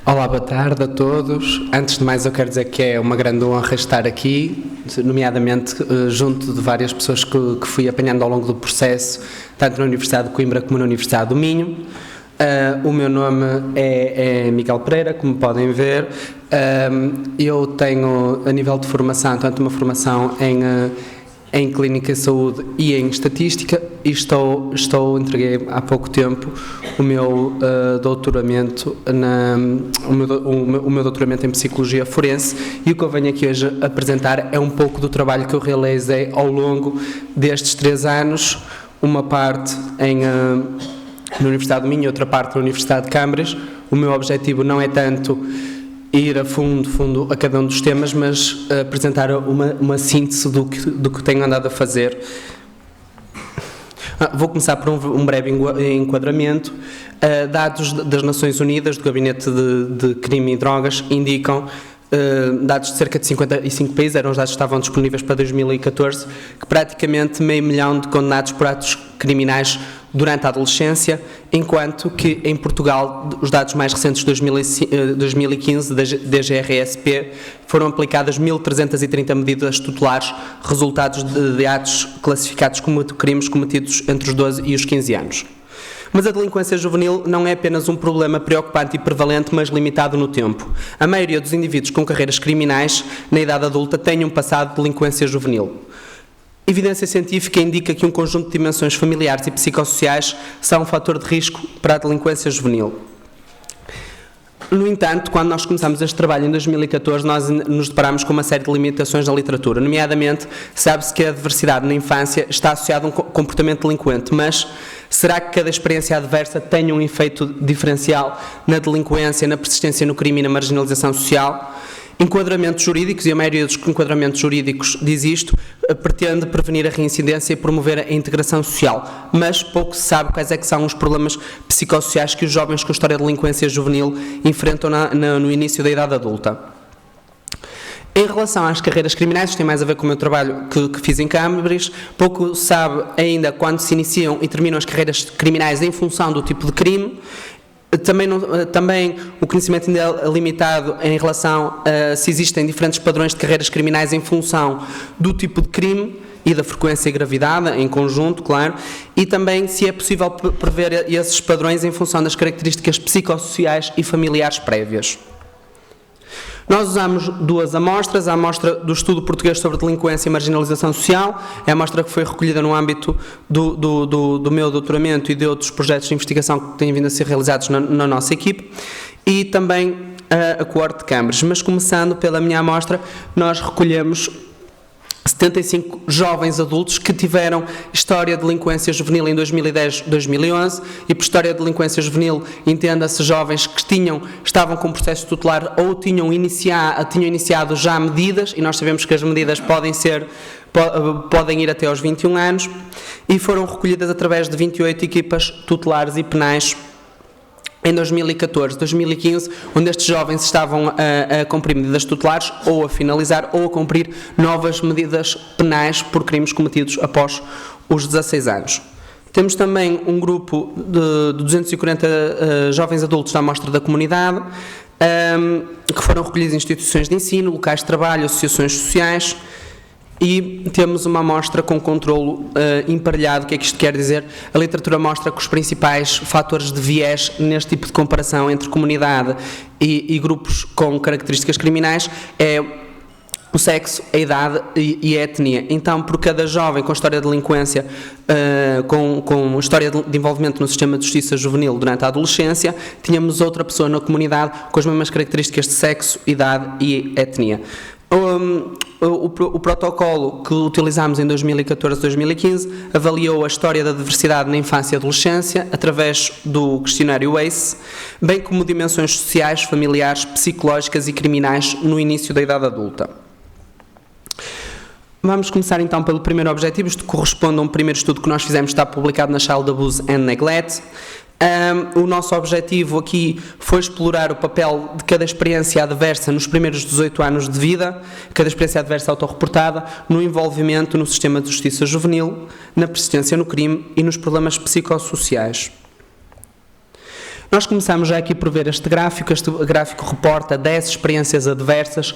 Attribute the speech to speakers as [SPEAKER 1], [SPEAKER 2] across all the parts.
[SPEAKER 1] Olá, boa tarde a todos. Antes de mais, eu quero dizer que é uma grande honra estar aqui, nomeadamente junto de várias pessoas que fui apanhando ao longo do processo, tanto na Universidade de Coimbra como na Universidade do Minho. O meu nome é Miguel Pereira, como podem ver. Eu tenho, a nível de formação, tanto uma formação em Clínica de Saúde e em Estatística, e entreguei há pouco tempo o meu doutoramento o meu doutoramento em Psicologia Forense, e o que eu venho aqui hoje apresentar é um pouco do trabalho que eu realizei ao longo destes 3 anos, uma parte na Universidade do Minho e outra parte na Universidade de Cambridge. O meu objetivo não é tanto ir a fundo a cada um dos temas, mas apresentar uma síntese do que tenho andado a fazer. Vou começar por um breve enquadramento. Dados das Nações Unidas, do Gabinete de Crime e Drogas, indicam, dados de cerca de 55 países, eram os dados que estavam disponíveis para 2014, que praticamente 500 mil de condenados por atos criminais durante a adolescência, enquanto que em Portugal, os dados mais recentes de 2015 da DGRSP, foram aplicadas 1.330 medidas tutelares, resultados de atos classificados como crimes cometidos entre os 12 e os 15 anos. Mas a delinquência juvenil não é apenas um problema preocupante e prevalente, mas limitado no tempo. A maioria dos indivíduos com carreiras criminais na idade adulta têm um passado de delinquência juvenil. Evidência científica indica que um conjunto de dimensões familiares e psicossociais são um fator de risco para a delinquência juvenil. No entanto, quando nós começamos este trabalho em 2014, nós nos deparamos com uma série de limitações na literatura. Nomeadamente, sabe-se que a adversidade na infância está associada a um comportamento delinquente, mas será que cada experiência adversa tem um efeito diferencial na delinquência, na persistência no crime e na marginalização social? Enquadramentos jurídicos, e a maioria dos enquadramentos jurídicos diz isto, pretende prevenir a reincidência e promover a integração social, mas pouco se sabe quais é que são os problemas psicossociais que os jovens com história de delinquência juvenil enfrentam no início da idade adulta. Em relação às carreiras criminais, isto tem mais a ver com o meu trabalho que fiz em Cambridge, pouco se sabe ainda quando se iniciam e terminam as carreiras criminais em função do tipo de crime. Também o conhecimento ainda é limitado em relação a se existem diferentes padrões de carreiras criminais em função do tipo de crime e da frequência e gravidade, em conjunto, claro, e também se é possível prever esses padrões em função das características psicossociais e familiares prévias. Nós usamos 2 amostras, a amostra do Estudo Português sobre Delinquência e Marginalização Social, é a amostra que foi recolhida no âmbito do meu doutoramento e de outros projetos de investigação que têm vindo a ser realizados na nossa equipe, e também a coorte de Cambridge. Mas começando pela minha amostra, nós recolhemos 75 jovens adultos que tiveram história de delinquência juvenil em 2010-2011, e por história de delinquência juvenil entenda-se jovens que estavam com processo tutelar ou tinham iniciado já medidas, e nós sabemos que as medidas podem ir até aos 21 anos, e foram recolhidas através de 28 equipas tutelares e penais em 2014, 2015, onde estes jovens estavam a cumprir medidas tutelares ou a finalizar ou a cumprir novas medidas penais por crimes cometidos após os 16 anos. Temos também um grupo de 240 jovens adultos da amostra da comunidade, que foram recolhidos em instituições de ensino, locais de trabalho, associações sociais. E temos uma amostra com controlo emparelhado. O que é que isto quer dizer? A literatura mostra que os principais fatores de viés neste tipo de comparação entre comunidade e grupos com características criminais é o sexo, a idade e a etnia. Então, por cada jovem com história de delinquência, com história de envolvimento no sistema de justiça juvenil durante a adolescência, tínhamos outra pessoa na comunidade com as mesmas características de sexo, idade e etnia. O protocolo que utilizámos em 2014-2015 avaliou a história da diversidade na infância e adolescência através do questionário ACE, bem como dimensões sociais, familiares, psicológicas e criminais no início da idade adulta. Vamos começar então pelo primeiro objetivo. Isto corresponde a um primeiro estudo que nós fizemos, está publicado na Child Abuse and Neglect. O nosso objetivo aqui foi explorar o papel de cada experiência adversa nos primeiros 18 anos de vida, cada experiência adversa autorreportada, no envolvimento no sistema de justiça juvenil, na persistência no crime e nos problemas psicossociais. Nós começamos já aqui por ver este gráfico reporta 10 experiências adversas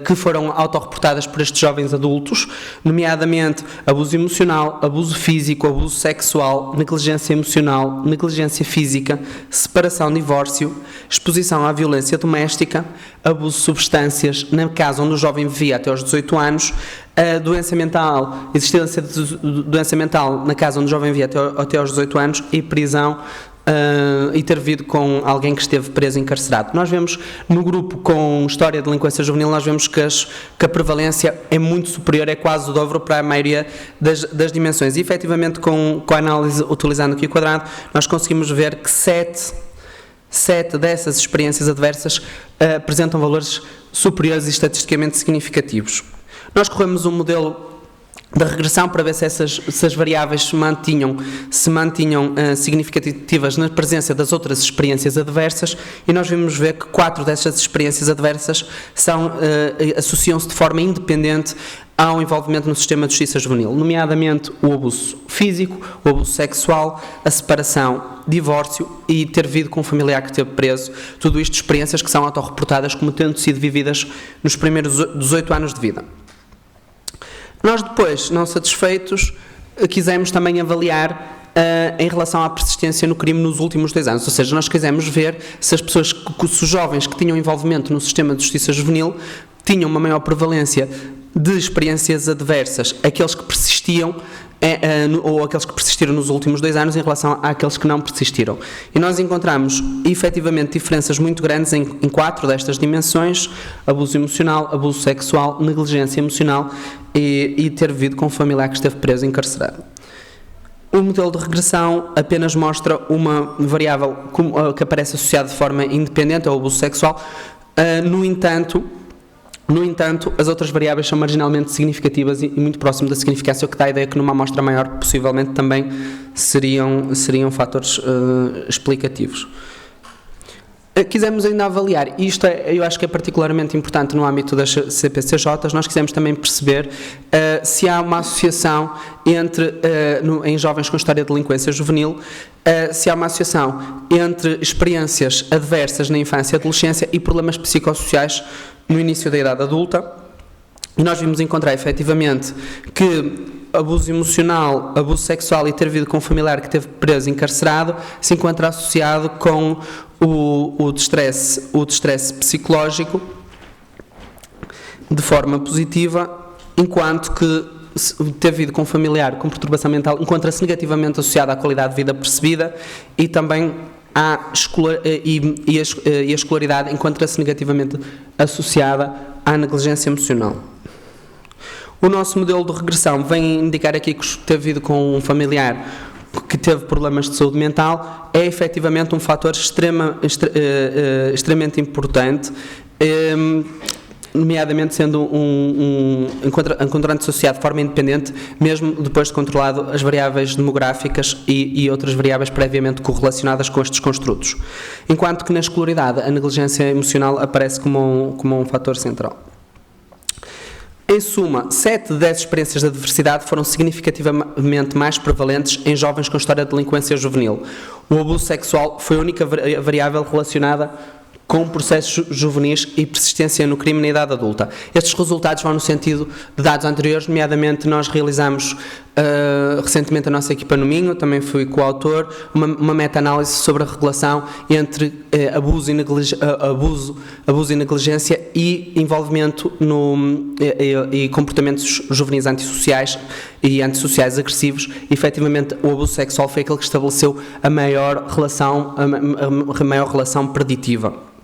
[SPEAKER 1] que foram autorreportadas por estes jovens adultos, nomeadamente abuso emocional, abuso físico, abuso sexual, negligência emocional, negligência física, separação, divórcio, exposição à violência doméstica, abuso de substâncias, no caso onde o jovem vivia até aos 18 anos, doença mental, existência de doença mental na casa onde o jovem vivia até aos 18 anos e prisão, e ter vivido com alguém que esteve preso e encarcerado. Nós vemos no grupo com história de delinquência juvenil, nós vemos que a prevalência é muito superior, é quase o dobro para a maioria das dimensões. E efetivamente com a análise utilizando aqui o quadrado, nós conseguimos ver que 7 dessas experiências adversas apresentam valores superiores e estatisticamente significativos. Nós corremos um modelo da regressão para ver se essas variáveis se mantinham significativas na presença das outras experiências adversas, e nós vimos ver que 4 dessas experiências adversas associam-se de forma independente ao envolvimento no sistema de justiça juvenil, nomeadamente o abuso físico, o abuso sexual, a separação, divórcio e ter vivido com um familiar que esteve preso. Tudo isto experiências que são autorreportadas como tendo sido vividas nos primeiros 18 anos de vida. Nós depois, não satisfeitos, quisemos também avaliar em relação à persistência no crime nos últimos 2 anos, ou seja, nós quisemos ver se se os jovens que tinham envolvimento no sistema de justiça juvenil tinham uma maior prevalência de experiências adversas, aqueles que persistiam ou aqueles que persistiram nos últimos 2 anos em relação àqueles que não persistiram. E nós encontramos, efetivamente, diferenças muito grandes em 4 destas dimensões: abuso emocional, abuso sexual, negligência emocional e ter vivido com um familiar que esteve preso e encarcerado. O modelo de regressão apenas mostra uma variável que aparece associada de forma independente ao abuso sexual. No entanto, as outras variáveis são marginalmente significativas e muito próximo da significância, o que dá a ideia que numa amostra maior possivelmente também seriam fatores explicativos. Quisemos ainda avaliar, e isto eu acho que é particularmente importante no âmbito das CPCJs, nós quisemos também perceber se há uma associação em jovens com história de delinquência juvenil, se há uma associação entre experiências adversas na infância e adolescência e problemas psicossociais no início da idade adulta. E nós vimos encontrar efetivamente que abuso emocional, abuso sexual e ter vivido com um familiar que esteve preso e encarcerado se encontra associado com o distresse psicológico de forma positiva, enquanto que ter vivido com um familiar com perturbação mental encontra-se negativamente associado à qualidade de vida percebida, e também a escolaridade encontra-se negativamente associada à negligência emocional. O nosso modelo de regressão vem indicar aqui que ter vivido com um familiar que teve problemas de saúde mental é efetivamente um fator extremamente importante, nomeadamente sendo encontrando-se associado de forma independente, mesmo depois de controlado as variáveis demográficas e outras variáveis previamente correlacionadas com estes construtos. Enquanto que na escolaridade a negligência emocional aparece como um fator central. Em suma, 7 dessas experiências de adversidade foram significativamente mais prevalentes em jovens com história de delinquência juvenil. O abuso sexual foi a única variável relacionada com processos juvenis e persistência no crime na idade adulta. Estes resultados vão no sentido de dados anteriores, nomeadamente nós realizamos recentemente a nossa equipa no Minho, também fui coautor, uma meta-análise sobre a relação entre abuso e negligência e envolvimento e comportamentos juvenis antissociais e antissociais agressivos. E, efetivamente, o abuso sexual foi aquele que estabeleceu a maior relação preditiva.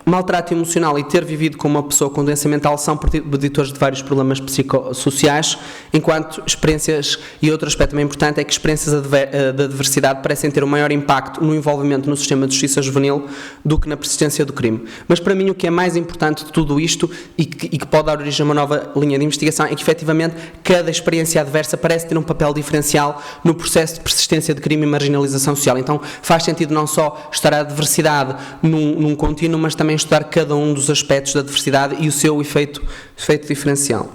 [SPEAKER 1] Maltrato emocional e ter vivido com uma pessoa com doença mental são preditores de vários problemas psicossociais, enquanto experiências, e outro aspecto também importante é que experiências de adversidade parecem ter um maior impacto no envolvimento no sistema de justiça juvenil do que na persistência do crime. Mas para mim o que é mais importante de tudo isto e que pode dar origem a uma nova linha de investigação é que efetivamente cada experiência adversa parece ter um papel diferencial no processo de persistência de crime e marginalização social. Então faz sentido não só estar a adversidade num contínuo, mas também estudar cada um dos aspectos da diversidade e o seu efeito diferencial.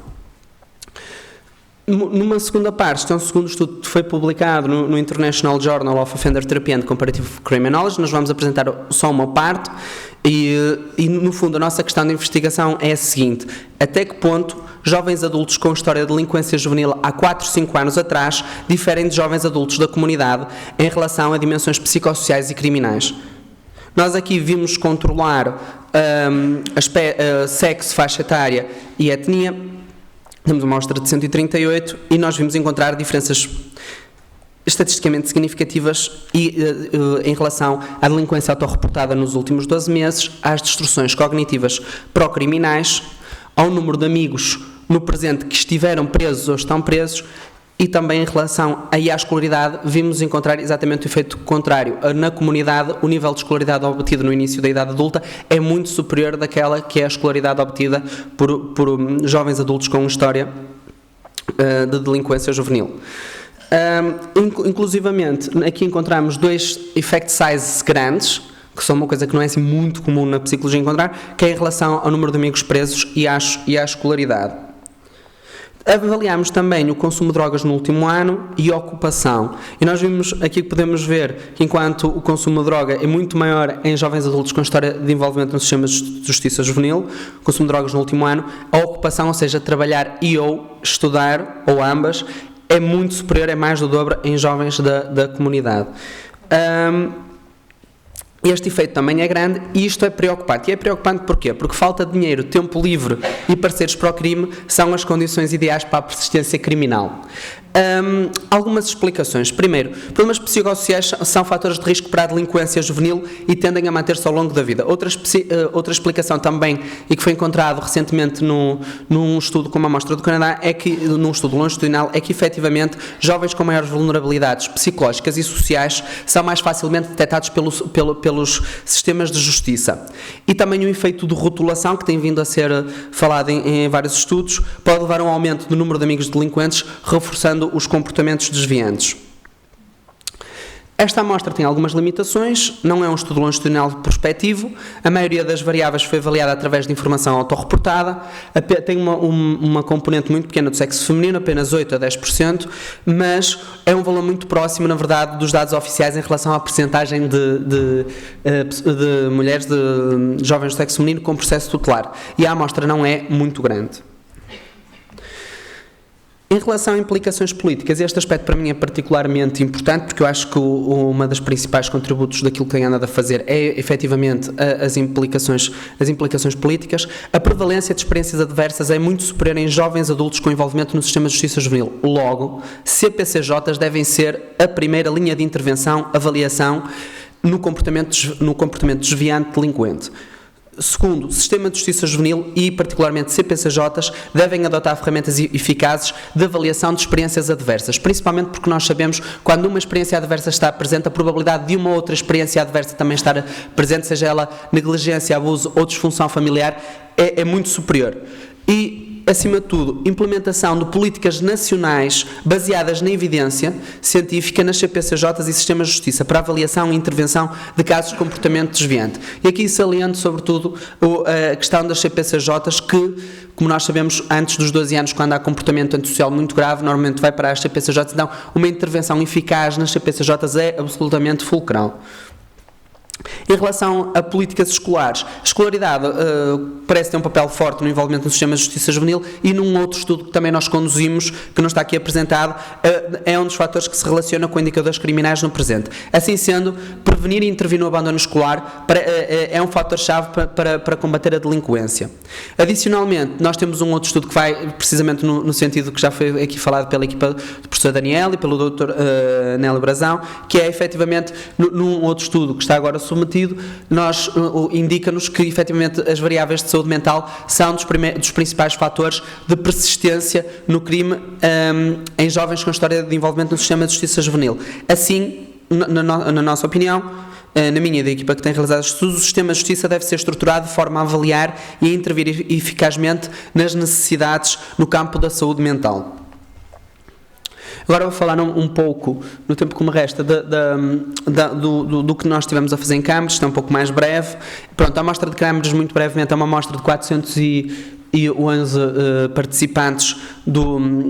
[SPEAKER 1] Numa segunda parte, isto é um segundo estudo que foi publicado no International Journal of Offender Therapy and Comparative Criminology. Nós vamos apresentar só uma parte e no fundo a nossa questão de investigação é a seguinte: até que ponto jovens adultos com história de delinquência juvenil há 4, 5 anos atrás diferem de jovens adultos da comunidade em relação a dimensões psicossociais e criminais? Nós aqui vimos controlar sexo, faixa etária e etnia. Temos uma amostra de 138 e nós vimos encontrar diferenças estatisticamente significativas em relação à delinquência autorreportada nos últimos 12 meses, às destruções cognitivas procriminais, ao número de amigos no presente que estiveram presos ou estão presos, e também em relação à escolaridade, vimos encontrar exatamente o efeito contrário. Na comunidade, o nível de escolaridade obtido no início da idade adulta é muito superior daquela que é a escolaridade obtida por jovens adultos com história de delinquência juvenil. Inclusivamente, aqui encontramos 2 effect sizes grandes, que são uma coisa que não é assim muito comum na psicologia encontrar, que é em relação ao número de amigos presos e à escolaridade. Avaliámos também o consumo de drogas no último ano e a ocupação. E nós vimos aqui que podemos ver que enquanto o consumo de droga é muito maior em jovens adultos com história de envolvimento no sistema de justiça juvenil, o consumo de drogas no último ano, a ocupação, ou seja, trabalhar e ou estudar, ou ambas, é muito superior, é mais do dobro em jovens da comunidade. Este efeito também é grande e isto é preocupante. E é preocupante porquê? Porque falta de dinheiro, tempo livre e parceiros para o crime são as condições ideais para a persistência criminal. Algumas explicações. Primeiro, problemas psicossociais são fatores de risco para a delinquência juvenil e tendem a manter-se ao longo da vida. Outra explicação também, e que foi encontrado recentemente num estudo com uma amostra do Canadá, num estudo longitudinal, é que efetivamente jovens com maiores vulnerabilidades psicológicas e sociais são mais facilmente detectados pelos sistemas de justiça. E também o efeito de rotulação, que tem vindo a ser falado em vários estudos, pode levar a um aumento do número de amigos delinquentes, reforçando os comportamentos desviantes. Esta amostra tem algumas limitações, não é um estudo longitudinal prospectivo, a maioria das variáveis foi avaliada através de informação autorreportada, tem uma componente muito pequena do sexo feminino, apenas 8 a 10%, mas é um valor muito próximo, na verdade, dos dados oficiais em relação à percentagem de mulheres, de jovens do sexo feminino com processo tutelar, e a amostra não é muito grande. Em relação a implicações políticas, este aspecto para mim é particularmente importante, porque eu acho que uma das principais contributos daquilo que tem andado a fazer é efetivamente as implicações políticas. A prevalência de experiências adversas é muito superior em jovens adultos com envolvimento no sistema de justiça juvenil. Logo, CPCJs devem ser a primeira linha de intervenção, avaliação no comportamento desviante delinquente. Segundo, o sistema de justiça juvenil e particularmente CPCJs devem adotar ferramentas eficazes de avaliação de experiências adversas, principalmente porque nós sabemos que quando uma experiência adversa está presente, a probabilidade de uma outra experiência adversa também estar presente, seja ela negligência, abuso ou disfunção familiar, é muito superior. E, acima de tudo, implementação de políticas nacionais baseadas na evidência científica nas CPCJs e sistemas de justiça para avaliação e intervenção de casos de comportamento desviante. E aqui saliento, sobretudo, a questão das CPCJs que, como nós sabemos, antes dos 12 anos, quando há comportamento antissocial muito grave, normalmente vai para as CPCJs, então uma intervenção eficaz nas CPCJs é absolutamente fulcral. Em relação a políticas escolares, a escolaridade parece ter um papel forte no envolvimento no sistema de justiça juvenil e num outro estudo que também nós conduzimos, que não está aqui apresentado, é um dos fatores que se relaciona com indicadores criminais no presente. Assim sendo, prevenir e intervir no abandono escolar é um fator-chave para combater a delinquência. Adicionalmente, nós temos um outro estudo que vai precisamente no sentido que já foi aqui falado pela equipa do professor Daniel e pelo Dr. Nélio Brazão, que é efetivamente, num outro estudo que está agora submetido, indica-nos que efetivamente as variáveis de saúde mental são dos principais fatores de persistência no crime em jovens com história de envolvimento no sistema de justiça juvenil. Assim, na nossa opinião, na minha e da equipa que tem realizado os estudos, o sistema de justiça deve ser estruturado de forma a avaliar e a intervir eficazmente nas necessidades no campo da saúde mental. Agora vou falar um pouco, no tempo que me resta, do que nós estivemos a fazer em Cambridge, isto é um pouco mais breve. Pronto, a amostra de Cambridge, muito brevemente, é uma amostra de 400 e 11 participantes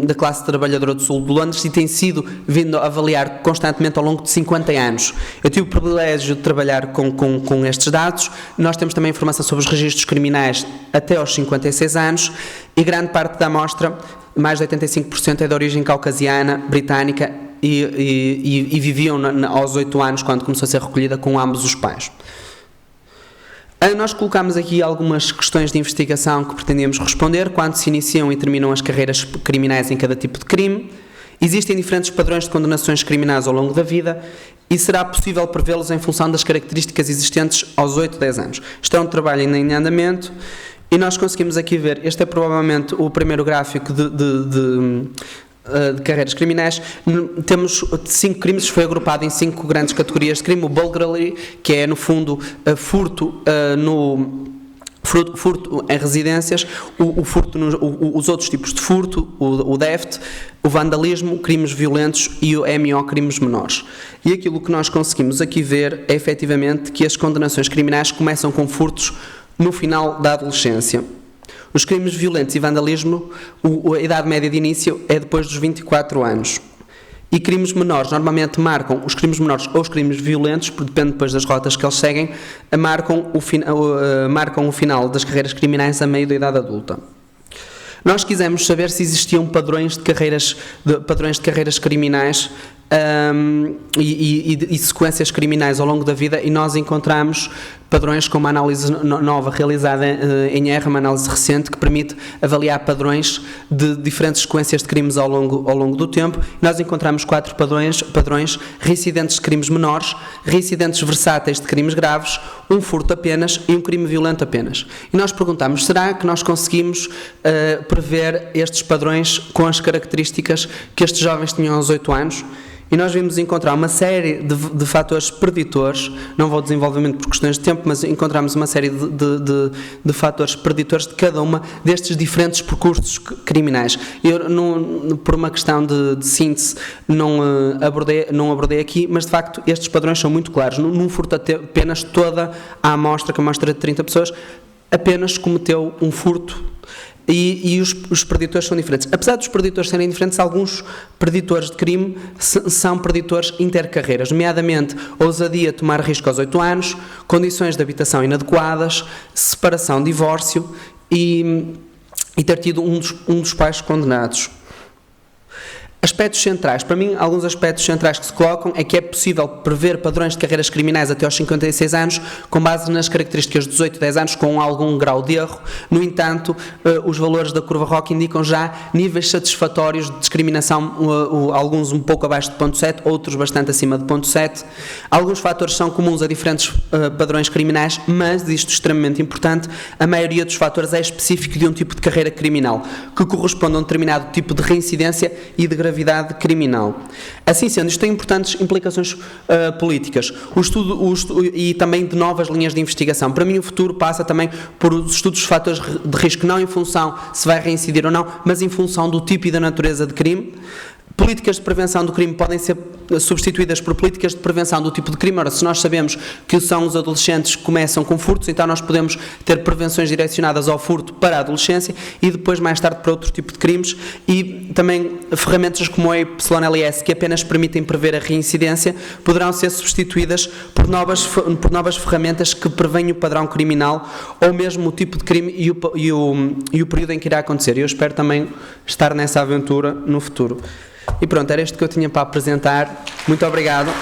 [SPEAKER 1] da classe trabalhadora do sul de Londres, e tem sido vindo a avaliar constantemente ao longo de 50 anos. Eu tive o privilégio de trabalhar com estes dados. Nós temos também informação sobre os registros criminais até aos 56 anos, e grande parte da amostra, mais de 85%, é de origem caucasiana, britânica, e viviam aos 8 anos, quando começou a ser recolhida, com ambos os pais. Nós colocámos aqui algumas questões de investigação que pretendíamos responder: quando se iniciam e terminam as carreiras criminais em cada tipo de crime, existem diferentes padrões de condenações criminais ao longo da vida, e será possível prevê-los em função das características existentes aos 8, 10 anos. Isto é um trabalho ainda em andamento, e nós conseguimos aqui ver, este é provavelmente o primeiro gráfico de carreiras criminais. Temos 5 crimes, foi agrupado em 5 grandes categorias de crime: o burglary, que é no fundo furto em residências, o furto os outros tipos de furto, o theft, o vandalismo, crimes violentos e o MO, crimes menores. E aquilo que nós conseguimos aqui ver é efetivamente que as condenações criminais começam com furtos no final da adolescência. Os crimes violentos e vandalismo, a idade média de início é depois dos 24 anos. E crimes menores, normalmente marcam, os crimes menores ou os crimes violentos, depende depois das rotas que eles seguem, marcam o final das carreiras criminais a meio da idade adulta. Nós quisemos saber se existiam padrões de carreiras criminais e sequências criminais ao longo da vida, e nós encontramos padrões com uma análise nova realizada em R, uma análise recente que permite avaliar padrões de diferentes sequências de crimes ao longo do tempo. Nós encontramos 4 padrões: reincidentes de crimes menores, reincidentes versáteis de crimes graves, um furto apenas e um crime violento apenas. E nós perguntamos: será que nós conseguimos prever estes padrões com as características que estes jovens tinham aos 8 anos? E nós vimos encontrar uma série de fatores preditores, não vou desenvolver muito por questões de tempo, mas encontramos uma série de fatores preditores de cada uma destes diferentes percursos criminais. Eu, por uma questão de síntese, não abordei aqui, mas de facto estes padrões são muito claros. Num furto apenas, toda a amostra, que é uma amostra de 30 pessoas, apenas cometeu um furto. E os preditores são diferentes. Apesar dos preditores serem diferentes, alguns preditores de crime são preditores intercarreiras, nomeadamente ousadia, tomar risco aos 8 anos, condições de habitação inadequadas, separação, divórcio e ter tido um dos pais condenados. Aspectos centrais. Para mim, alguns aspectos centrais que se colocam é que é possível prever padrões de carreiras criminais até aos 56 anos, com base nas características dos 8, 10 anos, com algum grau de erro. No entanto, os valores da curva ROC indicam já níveis satisfatórios de discriminação, alguns um pouco abaixo de 0.7, outros bastante acima de 0.7. Alguns fatores são comuns a diferentes padrões criminais, mas, isto é extremamente importante, a maioria dos fatores é específico de um tipo de carreira criminal, que corresponde a um determinado tipo de reincidência e de gravidade criminal. Assim sendo, isto tem importantes implicações políticas. O estudo e também de novas linhas de investigação. Para mim, o futuro passa também por os estudos de fatores de risco, não em função se vai reincidir ou não, mas em função do tipo e da natureza de crime. Políticas de prevenção do crime podem ser substituídas por políticas de prevenção do tipo de crime. Ora, se nós sabemos que são os adolescentes que começam com furtos, então nós podemos ter prevenções direcionadas ao furto para a adolescência e depois, mais tarde, para outro tipo de crimes, e também ferramentas como a YLS, que apenas permitem prever a reincidência, poderão ser substituídas por novas ferramentas que prevêem o padrão criminal ou mesmo o tipo de crime e o período em que irá acontecer. Eu espero também estar nessa aventura no futuro. E pronto, era isto que eu tinha para apresentar. Muito obrigado.